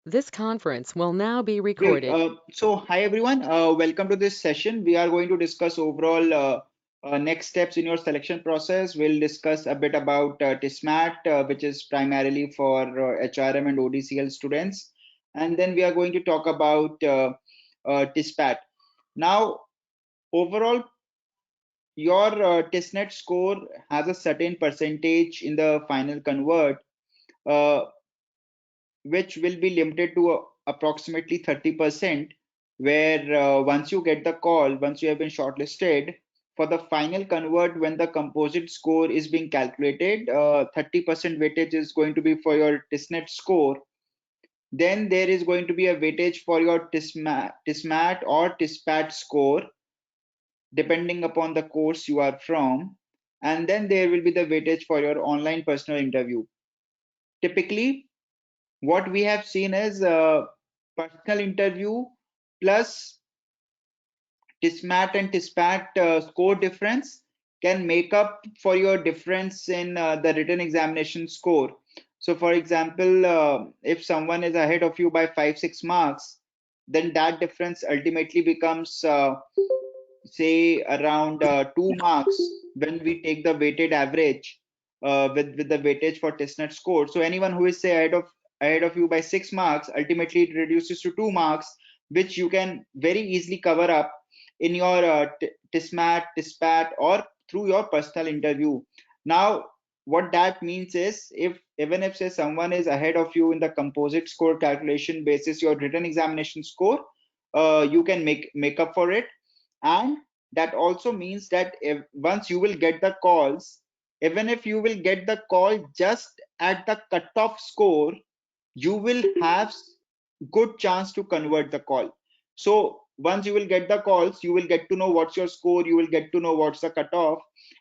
This conference will now be Great. recorded. Hi everyone. Welcome to this session. We are going to discuss overall next steps in your selection process. We'll discuss a bit about TISMAT, which is primarily for HRM and ODCL students, and then we are going to talk about TISPAT. Now, overall, your TISNET score has a certain percentage in the final convert. Uh, which will be limited to approximately 30%, where once you get the call, once you have been shortlisted for the final convert, when the composite score is being calculated, 30% weightage is going to be for your TISNET score. Then there is going to be a weightage for your TISMAT or TISPAT score, depending upon the course you are from. And then there will be the weightage for your online personal interview. Typically, what we have seen is personal interview plus TISMAT and TISPAT score difference can make up for your difference in the written examination score. So, for example, if someone is ahead of you by 5-6 marks, then that difference ultimately becomes, say, around 2 marks when we take the weighted average with the weightage for TISNET score. So, anyone who is say ahead of you by 6 marks, ultimately it reduces to 2 marks, which you can very easily cover up in your TISMAT, TISPAT, or through your personal interview. Now, what that means is, if even if say someone is ahead of you in the composite score calculation basis, your written examination score, you can make up for it. And that also means that if once you will get the calls, even if you will get the call just at the cutoff score, you will have good chance to convert the call. So once you will get the calls, you will get to know what's your score, you will get to know what's the cutoff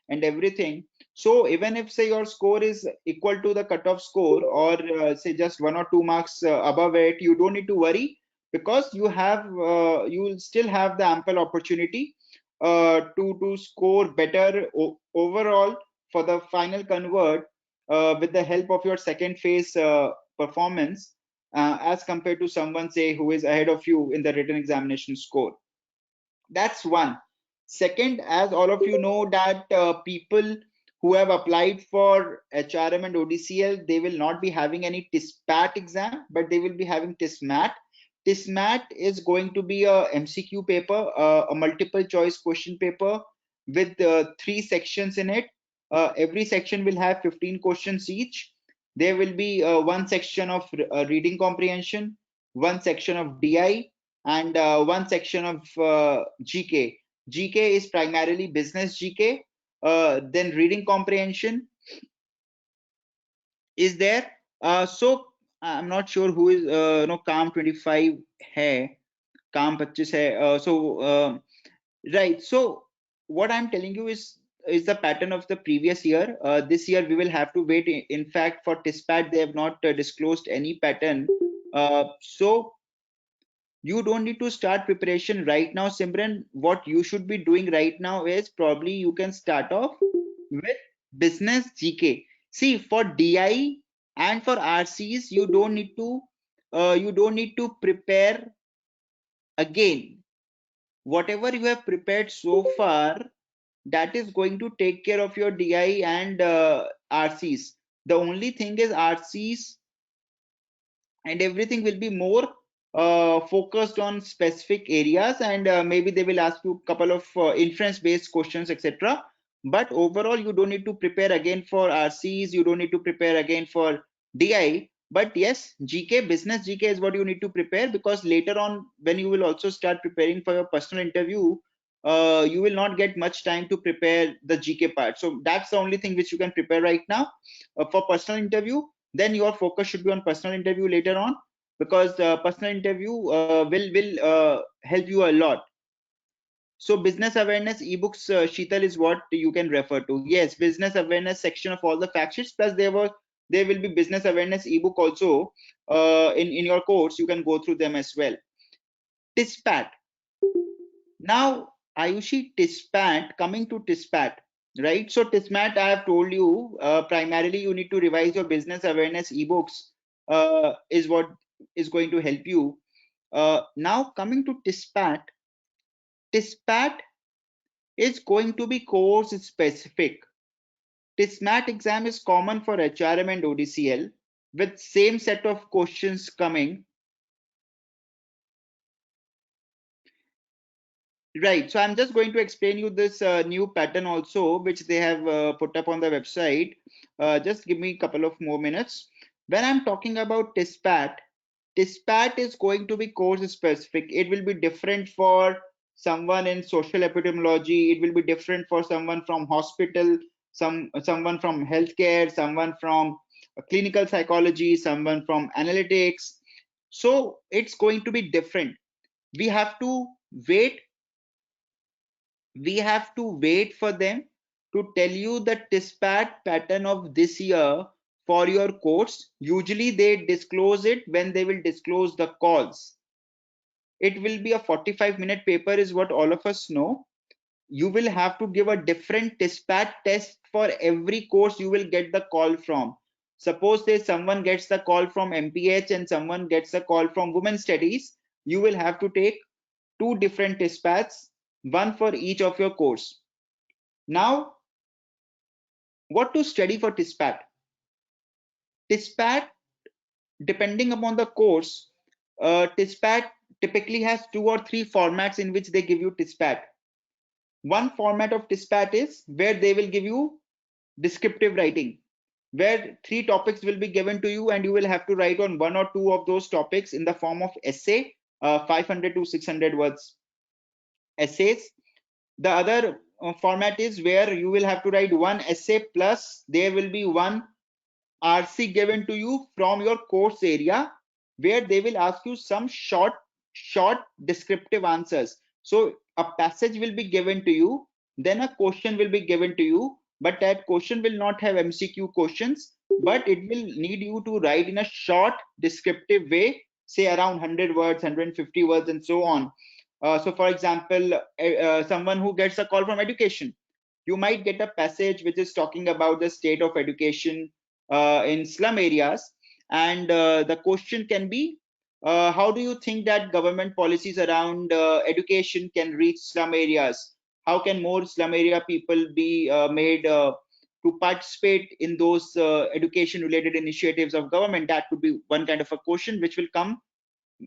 and everything. So even if say your score is equal to the cutoff score, or say just 1 or 2 marks above it, you don't need to worry, because you will still have the ample opportunity to score better overall for the final convert with the help of your second phase performance, as compared to someone say who is ahead of you in the written examination score. That's one. Second, as all of you know that people who have applied for HRM and ODCL, they will not be having any TISPAT exam, but they will be having TISMAT. TISMAT is going to be a MCQ paper, a multiple choice question paper with 3 sections in it. Every section will have 15 questions each. There will be one section of reading comprehension, one section of DI, and one section of GK. GK is primarily business GK. Then reading comprehension is there. So I'm not sure who is काम 25 है, काम 25 है. Right. So what I'm telling you is the pattern of the previous year. This year we will have to wait. In fact, for TISPAT they have not disclosed any pattern. So you don't need to start preparation right now, Simran. What you should be doing right now is probably you can start off with business GK. See, for DI and for RCs, you don't need to prepare again. Whatever you have prepared so far, that is going to take care of your DI and RCs. The only thing is RCs and everything will be more focused on specific areas, and maybe they will ask you a couple of inference based questions, etc. But overall you don't need to prepare again for RCs, you don't need to prepare again for DI. But yes, GK, business GK is what you need to prepare, because later on when you will also start preparing for your personal interview, you will not get much time to prepare the GK part. So that's the only thing which you can prepare right now for personal interview. Then your focus should be on personal interview later on, because personal interview will help you a lot. So business awareness ebooks, Sheetal, is what you can refer to. Yes, business awareness section of all the fact sheets, plus there will be business awareness ebook also in your course. You can go through them as well. TISPAT. Now, Ayushi, TISPAT, coming to TISPAT, right? So TISMAT, I have told you, primarily you need to revise your business awareness ebooks, is what is going to help you. Now coming to TISPAT, TISPAT is going to be course specific. TISMAT exam is common for HRM and ODCL with same set of questions coming. Right. So I'm just going to explain you this new pattern also, which they have put up on the website. Just give me a couple of more minutes. When I'm talking about TISPAT, TISPAT is going to be course specific. It will be different for someone in social epidemiology. It will be different for someone from hospital, someone from healthcare, someone from clinical psychology, someone from analytics. So it's going to be different. We have to wait we have to wait for them to tell you the TISPAT pattern of this year for your course. Usually they disclose it when they will disclose the calls. It will be a 45-minute paper is what all of us know. You will have to give a different TISPAT test for every course you will get the call from. Suppose say someone gets the call from MPH and someone gets a call from Women's Studies, you will have to take two different TISPATs, one for each of your course. Now, what to study for TISPAT? TISPAT, depending upon the course, TISPAT typically has 2 or 3 formats in which they give you TISPAT. One format of TISPAT is where they will give you descriptive writing, where 3 topics will be given to you and you will have to write on 1 or 2 of those topics in the form of essay, 500 to 600 words essays. The other format is where you will have to write one essay plus there will be one RC given to you from your course area, where they will ask you some short descriptive answers. So a passage will be given to you, then a question will be given to you, but that question will not have MCQ questions, but it will need you to write in a short descriptive way, say around 100 words, 150 words, and so on. So for example, someone who gets a call from education, you might get a passage which is talking about the state of education in slum areas, and the question can be, how do you think that government policies around education can reach slum areas? How can more slum area people be made to participate in those education related initiatives of government? That could be one kind of a question which will come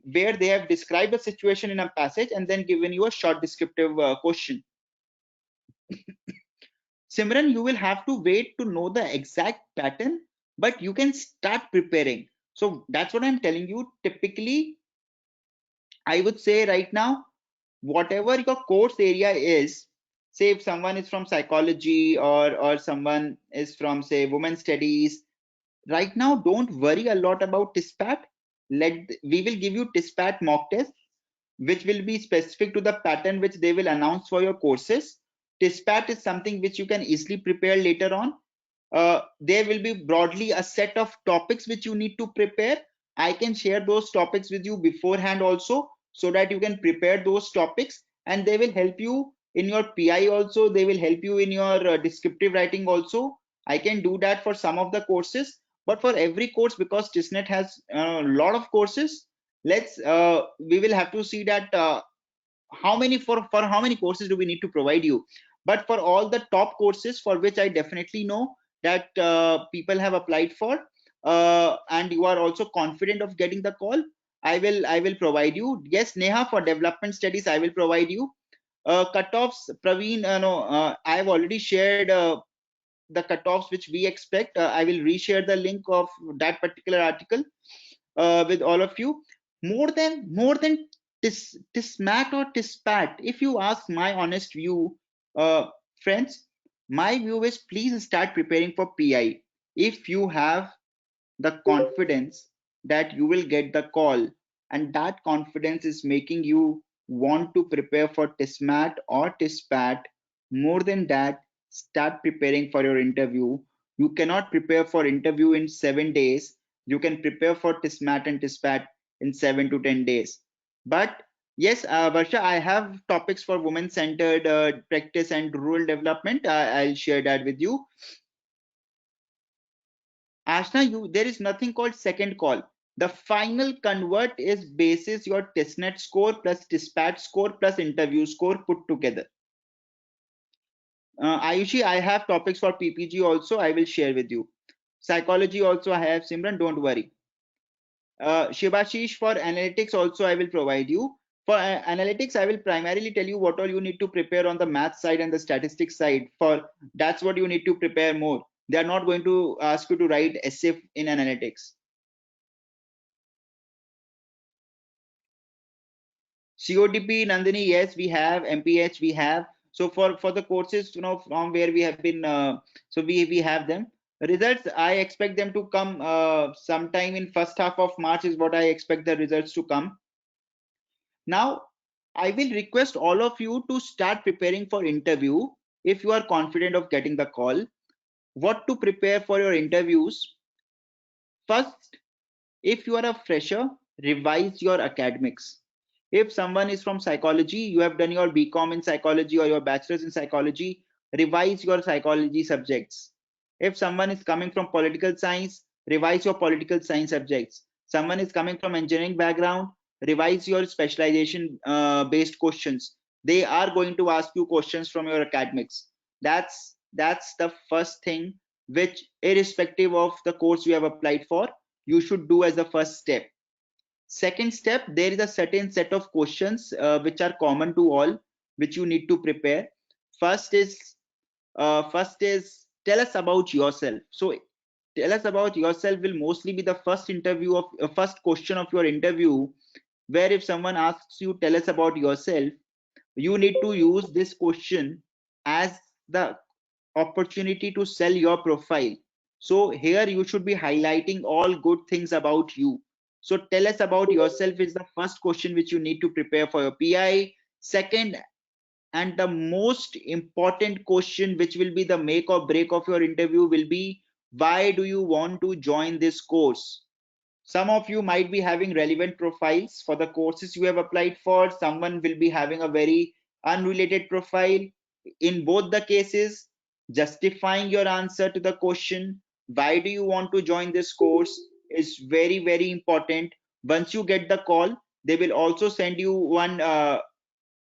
where they have described a situation in a passage and then given you a short descriptive question. Simran, you will have to wait to know the exact pattern, but you can start preparing. So that's what I'm telling you. Typically, I would say right now, whatever your course area is, say if someone is from psychology or someone is from say women's studies, right now don't worry a lot about TISPAT. We will give you TISPAT mock test which will be specific to the pattern which they will announce for your courses. TISPAT is something which you can easily prepare later on. There will be broadly a set of topics which you need to prepare. I can share those topics with you beforehand also so that you can prepare those topics and they will help you in your PI also. They will help you in your descriptive writing also. I can do that for some of the courses, but for every course, because TISNET has a lot of courses, we will have to see that how many for how many courses do we need to provide you. But for all the top courses for which I definitely know that people have applied for, and you are also confident of getting the call, I will provide you. Yes, Neha, for development studies I will provide you cutoffs. Praveen, no, I have already shared the cutoffs which we expect. I will reshare the link of that particular article with all of you. More than TISMAT or TISPAT, if you ask my honest view, friends, my view is please start preparing for PI. If you have the confidence that you will get the call, and that confidence is making you want to prepare for TISMAT or TISPAT, more than that, start preparing for your interview. You cannot prepare for interview in 7 days. You can prepare for TISMAT and TISPAT in 7 to 10 days. But yes, Varsha, I have topics for women-centered practice and rural development. I'll share that with you. Ashna, there is nothing called second call. The final convert is basis your testnet score plus dispatch score plus interview score put together. Ayushi, I have topics for PPG also. I will share with you. Psychology also I have, Simran, don't worry. Shibashish, for analytics also I will provide you. For analytics, I will primarily tell you what all you need to prepare on the math side and the statistics side. For that's what you need to prepare more. They are not going to ask you to write essay in analytics. CODP, Nandini, yes, we have. MPH, we have. So for the courses, from where we have been, so we have them. Results, I expect them to come sometime in first half of March is what I expect the results to come. Now, I will request all of you to start preparing for interview if you are confident of getting the call. What to prepare for your interviews? First, if you are a fresher, revise your academics. If someone is from psychology, you have done your BCom in psychology or your bachelor's in psychology, revise your psychology subjects. If someone is coming from political science, revise your political science subjects. Someone is coming from engineering background, revise your specialization based questions. They are going to ask you questions from your academics. That's the first thing which, irrespective of the course you have applied for, you should do as the first step. Second step, there is a certain set of questions which are common to all, which you need to prepare. First is tell us about yourself. So tell us about yourself will mostly be the first interview of first question of your interview, where if someone asks you tell us about yourself, you need to use this question as the opportunity to sell your profile. So here you should be highlighting all good things about you. So tell us about yourself is the first question which you need to prepare for your PI. Second, and the most important question, which will be the make or break of your interview, will be why do you want to join this course? Some of you might be having relevant profiles for the courses you have applied for. Someone will be having a very unrelated profile. In both the cases, justifying your answer to the question, why do you want to join this course, is very, very important. Once you get the call, they will also send you one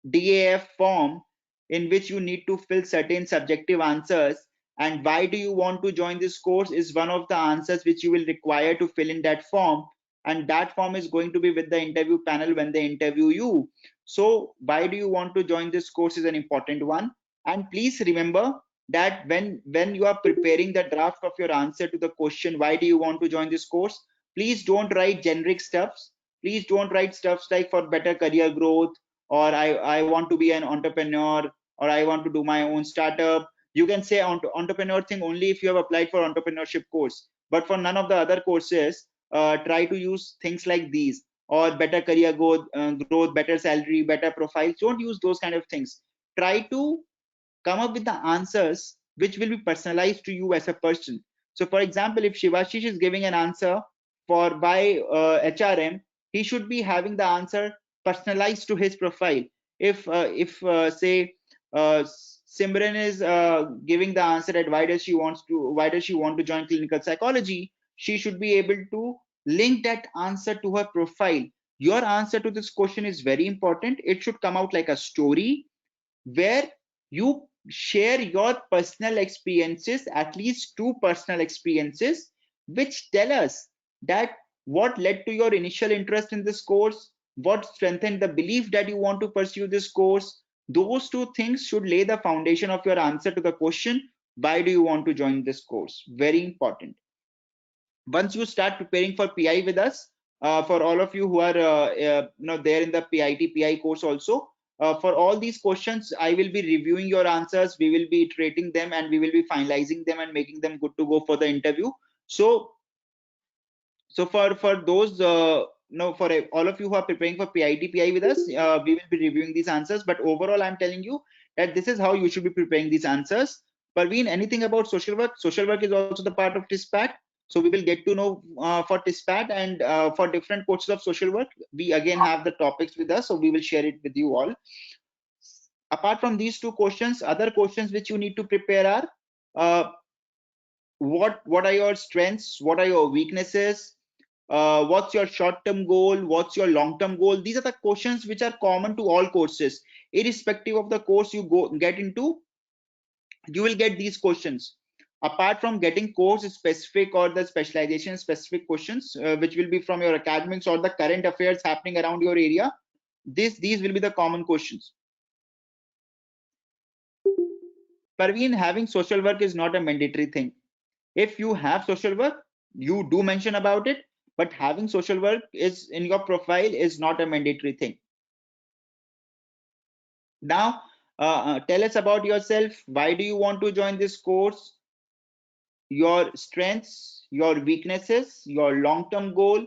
DAF form in which you need to fill certain subjective answers, and why do you want to join this course is one of the answers which you will require to fill in that form, and that form is going to be with the interview panel when they interview you. So why do you want to join this course is an important one. And please remember that when you are preparing the draft of your answer to the question why do you want to join this course, please don't write generic stuffs. Please don't write stuffs like for better career growth, or I want to be an entrepreneur, or I want to do my own startup. You can say entrepreneur thing only if you have applied for entrepreneurship course, but for none of the other courses, try to use things like these, or better career growth, better salary, better profiles. Don't use those kind of things. Try to come up with the answers which will be personalized to you as a person. So for example, if Shivashish is giving an answer for by HRM, he should be having the answer personalized to his profile. If say Simran is giving the answer at why does she want to join clinical psychology, she should be able to link that answer to her profile. Your answer to this question is very important. It should come out like a story where you share your personal experiences, at least two personal experiences, which tell us that what led to your initial interest in this course, what strengthened the belief that you want to pursue this course. Those two things should lay the foundation of your answer to the question, why do you want to join this course? Very important. Once you start preparing for PI with us, for all of you who are there in the PIT PI course also, for all these questions, I will be reviewing your answers. We will be iterating them and we will be finalizing them and making them good to go for the interview. So for those for all of you who are preparing for PIT PI with us, we will be reviewing these answers. But overall, I'm telling you that this is how you should be preparing these answers. Parveen, anything about social work? Social work is also the part of TISPAT. So we will get to know for TISPAT and for different courses of social work. We again have the topics with us, so we will share it with you all. Apart from these two questions, other questions which you need to prepare are what are your strengths, what are your weaknesses, What's your short-term goal? What's your long-term goal? These are the questions which are common to all courses. Irrespective of the course you get into, you will get these questions. Apart from getting course specific or the specialization specific questions, which will be from your academics or the current affairs happening around your area, these will be the common questions. Parveen, having social work is not a mandatory thing. If you have social work, you do mention about it, but having social work is in your profile is not a mandatory thing. Now, tell us about yourself. Why do you want to join this course? Your strengths, your weaknesses, your long-term goal,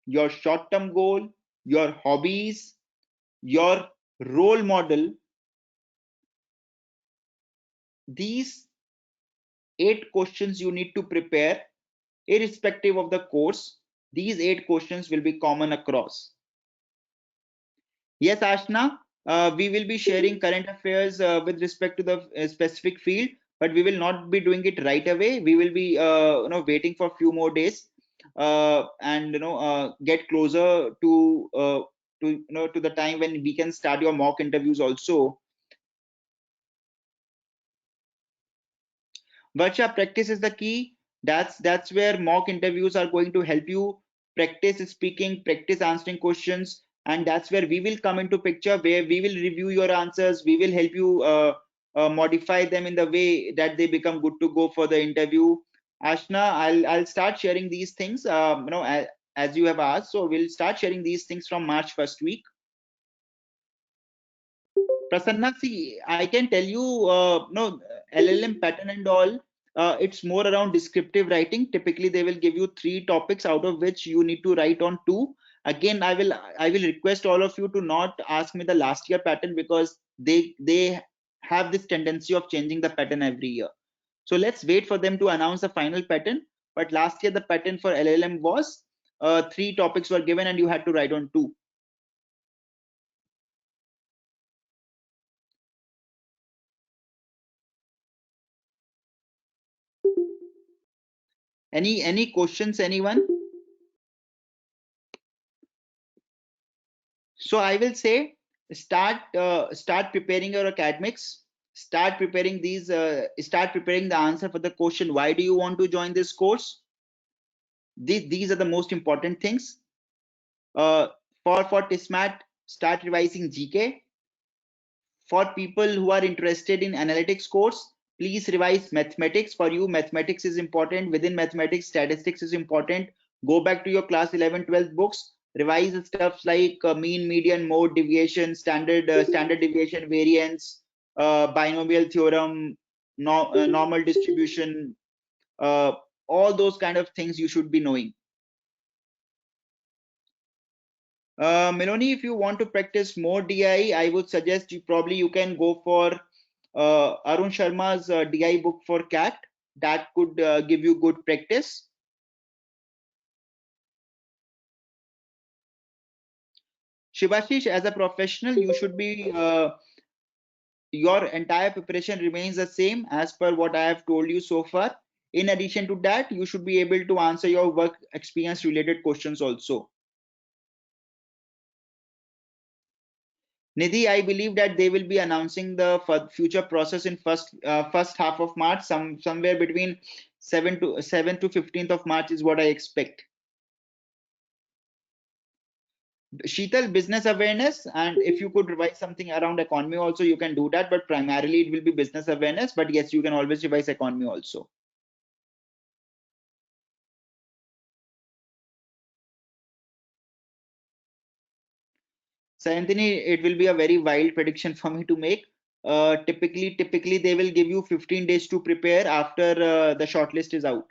your short-term goal, your hobbies, your role model. These 8 questions you need to prepare, irrespective of the course. These 8 questions will be common across. Yes, Ashna, we will be sharing current affairs with respect to the specific field, but we will not be doing it right away. We will be, waiting for a few more days, and get closer to the time when we can start your mock interviews also. Varsha, practice is the key. That's where mock interviews are going to help you practice speaking, practice answering questions, and that's where we will come into picture, where we will review your answers. We will help you modify them in the way that they become good to go for the interview. Ashna, I'll start sharing these things. As you have asked, so we'll start sharing these things from March first week. Prasanna, see, I can tell you, no, LLM pattern and all, it's more around descriptive writing. Typically, they will give you 3 topics out of which you need to write on 2. Again, I will request all of you to not ask me the last year pattern because they have this tendency of changing the pattern every year. So let's wait for them to announce the final pattern. But last year, the pattern for LLM was 3 topics were given and you had to write on 2. Any questions, anyone? So I will say start preparing your academics. Start preparing the answer for the question. Why do you want to join this course? These are the most important things. Uh, for TISMAT, start revising GK. For people who are interested in analytics course, please revise mathematics. For you, mathematics is important. Within mathematics, statistics is important. Go back to your class 11, 12 books. Revise stuff like mean, median, mode, deviation, standard deviation, variance, binomial theorem, normal distribution, uh, all those kind of things you should be knowing. Melanie, if you want to practice more DI, I would suggest you can go for Arun Sharma's DI book for CAT. That could give you good practice. Shivashish, as a professional, you should be your entire preparation remains the same as per what I have told you so far. In addition to that, you should be able to answer your work experience related questions also. Nidhi, I believe that they will be announcing the future process in first half of March, somewhere between 7 to 15th of March is what I expect. Sheetal, business awareness, and if you could revise something around economy also, you can do that, but primarily it will be business awareness. But yes, you can always revise economy also. So Anthony, it will be a very wild prediction for me to make. Typically they will give you 15 days to prepare after the shortlist is out.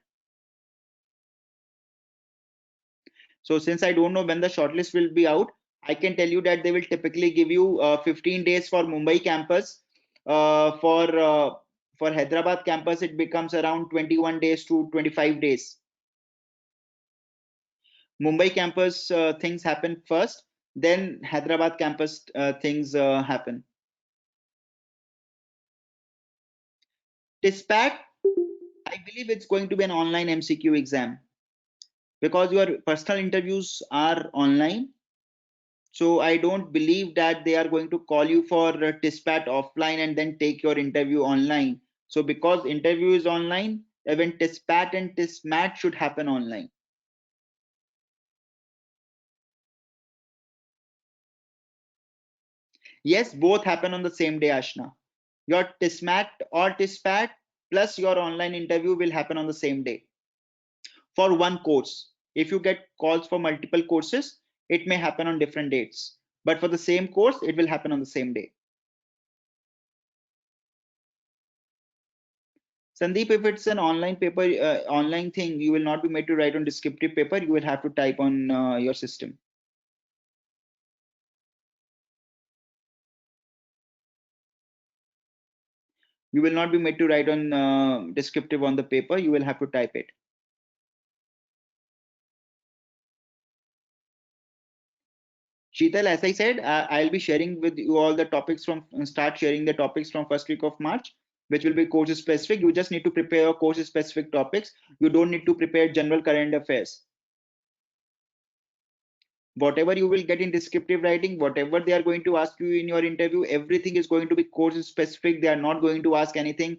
So since I don't know when the shortlist will be out, I can tell you that they will typically give you 15 days for Mumbai campus. For Hyderabad campus, it becomes around 21 days to 25 days. Mumbai campus things happen first, then Hyderabad campus things happen. TISPAT, I believe it's going to be an online MCQ exam. because your personal interviews are online. So I don't believe that they are going to call you for a TISPAT offline and then take your interview online. So because interview is online, even TISPAT and TISMAT should happen online. Yes, both happen on the same day, Ashna. Your TISMAT or TISPAT plus your online interview will happen on the same day for one course. If you get calls for multiple courses, it may happen on different dates. But for the same course, it will happen on the same day. Sandeep, if it's an online paper, online thing, you will not be made to write on descriptive paper. You will have to type on your system. You will not be made to write on descriptive on the paper. You will have to type it. Sheetal, as I said, I'll be sharing with you all the topics from start sharing the topics from first week of March, which will be course specific. You just need to prepare your course specific topics. You don't need to prepare general current affairs. Whatever you will get in descriptive writing, whatever they are going to ask you in your interview, everything is going to be course specific. They are not going to ask anything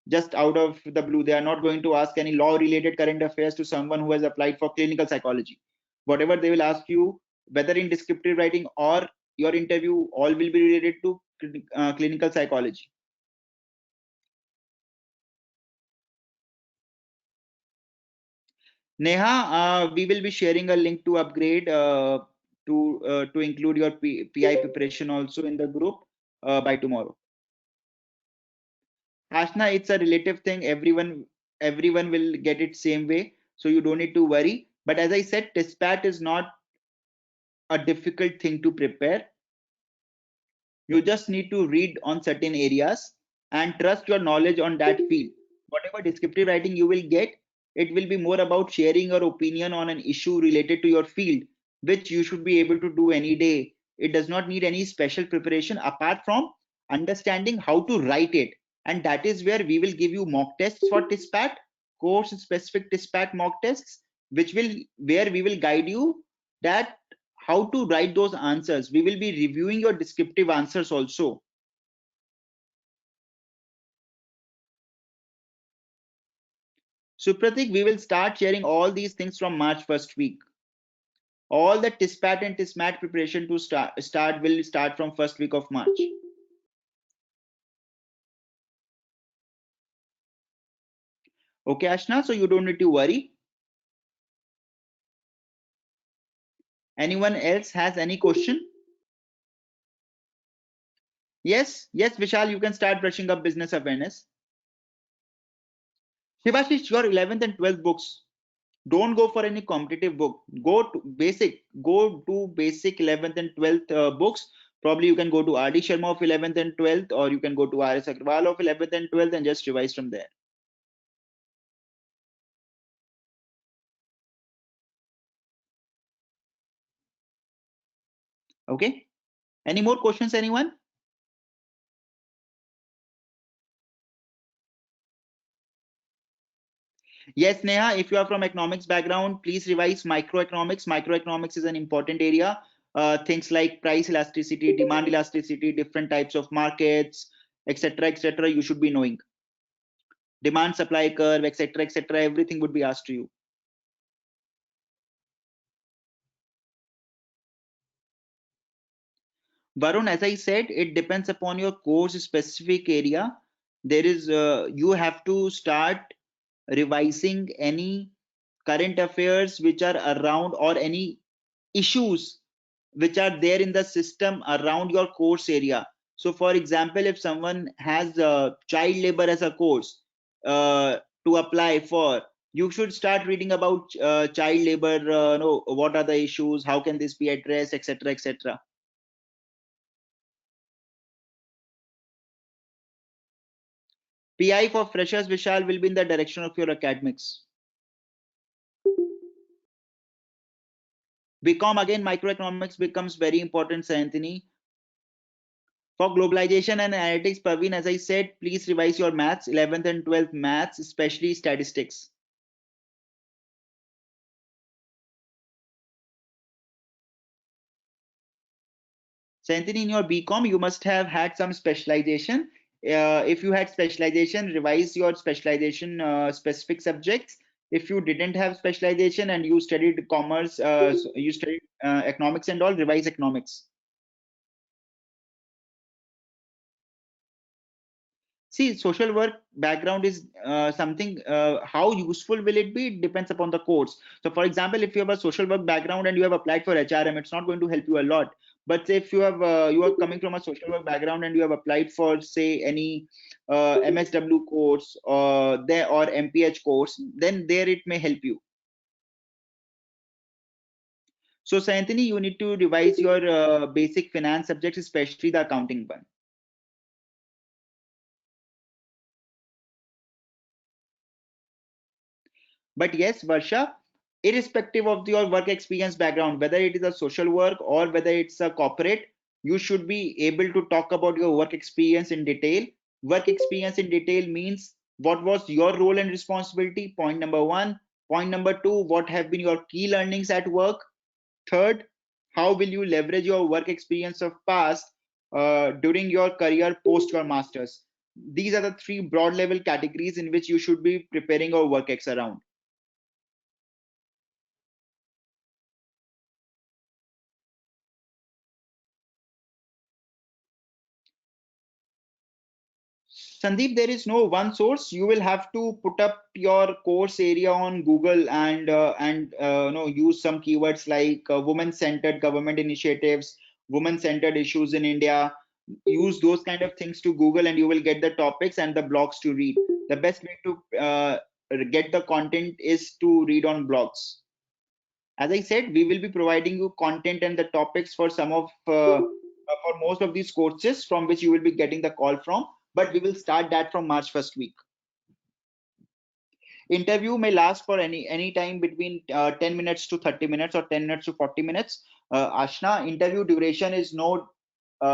just out of the blue. They are not going to ask any law related current affairs to someone who has applied for clinical psychology. Whatever they will ask you, whether in descriptive writing or your interview, all will be related to clinical psychology. Neha, we will be sharing a link to upgrade to include your PI preparation also in the group by tomorrow. Ashna, it's a relative thing. Everyone will get it same way, so you don't need to worry. But as I said, TISPAT is not a difficult thing to prepare. You just need to read on certain areas and trust your knowledge on that field. Whatever descriptive writing you will get, it will be more about sharing your opinion on an issue related to your field, which you should be able to do any day. It does not need any special preparation apart from understanding how to write it. And that is where we will give you mock tests for TISPAT, course specific TISPAT mock tests, which will where we will guide you that how to write those answers. We will be reviewing your descriptive answers also. So Pratik, we will start sharing all these things from March first week. All the TISPAT and TISMAT preparation to start will start from first week of March. Okay, Ashna, so you don't need to worry. Anyone else has any question? Yes, Vishal, you can start brushing up business awareness. Shivashish, your 11th and 12th books. Don't go for any competitive book. Go to basic 11th and 12th books. Probably you can go to RD Sharma of 11th and 12th, or you can go to RS Agrawal of 11th and 12th and just revise from there. Okay. Any more questions, anyone? Yes, Neha, if you are from economics background, please revise microeconomics. Microeconomics is an important area. Things like price elasticity, demand elasticity, different types of markets, etc., etc. You should be knowing. Demand supply curve, etc., etc. Everything would be asked to you. Varun, as I said, it depends upon your course specific area. There is you have to start revising any current affairs which are around or any issues which are there in the system around your course area. So for example, if someone has child labor as a course to apply for, you should start reading about child labor, no, what are the issues, how can this be addressed, etc., etc. PI for freshers, Vishal, will be in the direction of your academics. BCom, again, microeconomics becomes very important, Anthony. For globalization and analytics, Praveen, as I said, please revise your maths, 11th and 12th maths, especially statistics. So Anthony, in your BCom, you must have had some specialization. If you had specialization, revise your specialization specific subjects. If you didn't have specialization and you studied commerce, you studied economics and all, revise economics. See, social work background is something, how useful will it be? It depends upon the course. So, for example, if you have a social work background and you have applied for HRM, it's not going to help you a lot. But say if you are coming from a social work background and you have applied for, say, any MSW course or MPH course, then there it may help you. So, Anthony, you need to revise your basic finance subjects, especially the accounting one. But yes, Varsha, irrespective of your work experience background, whether it is a social work or whether it's a corporate, you should be able to talk about your work experience in detail. Work experience in detail means what was your role and responsibility, point number one. Point number two, what have been your key learnings at work? Third, how will you leverage your work experience of past during your career post your masters? These are the three broad level categories in which you should be preparing your work ex around. Sandeep, there is no one source. You will have to put up your course area on Google and use some keywords like women-centered government initiatives, women-centered issues in India. Use those kind of things to Google, and you will get the topics and the blogs to read. The best way to get the content is to read on blogs. As I said, we will be providing you content and the topics for for most of these courses from which you will be getting the call from, but we will start that from March first week. Interview may last for any time between 10 minutes to 30 minutes or 10 minutes to 40 minutes. Ashna, interview duration is no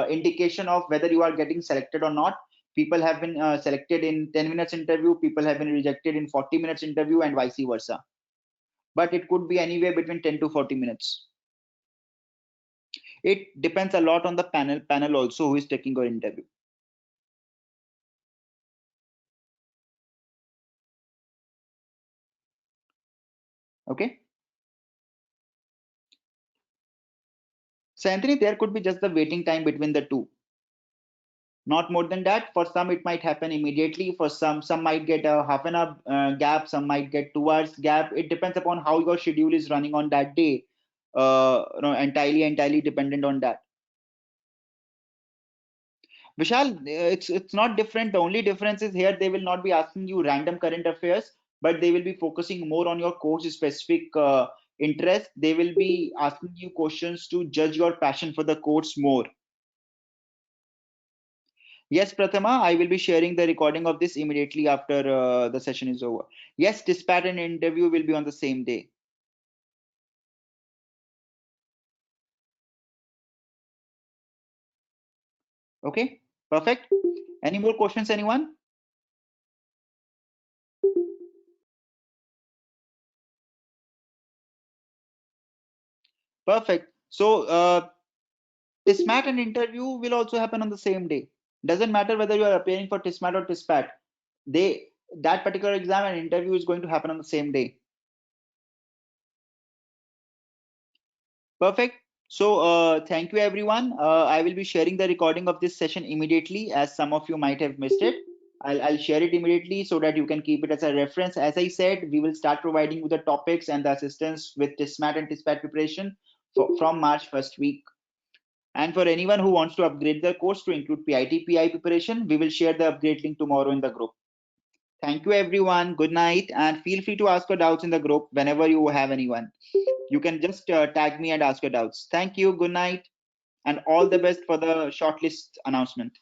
indication of whether you are getting selected or not. People have been selected in 10 minutes interview, people have been rejected in 40 minutes interview, and vice versa. But it could be anywhere between 10 to 40 minutes. It depends a lot on the panel also who is taking your interview. Okay. So Anthony, there could be just the waiting time between the two. Not more than that. For some, it might happen immediately. For some might get a half an hour gap. Some might get 2 hours gap. It depends upon how your schedule is running on that day. Entirely dependent on that. Vishal, it's not different. The only difference is here they will not be asking you random current affairs, but they will be focusing more on your course specific interest. They will be asking you questions to judge your passion for the course more. Yes, Prathama, I will be sharing the recording of this immediately after the session is over. Yes, dispatch and interview will be on the same day. Okay, perfect. Any more questions, anyone? Perfect. So, TISMAT and interview will also happen on the same day. Doesn't matter whether you are appearing for TISMAT or TISPAT. That particular exam and interview is going to happen on the same day. Perfect. So thank you everyone. I will be sharing the recording of this session immediately, as some of you might have missed it. I'll share it immediately so that you can keep it as a reference. As I said, we will start providing you the topics and the assistance with TISMAT and TISPAT preparation from March first week. And for anyone who wants to upgrade their course to include PIT PI preparation, we will share the upgrade link tomorrow in the group. Thank you everyone. Good night, and feel free to ask your doubts in the group whenever you have anyone. You can just tag me and ask your doubts. Thank you. Good night, and all the best for the shortlist announcement.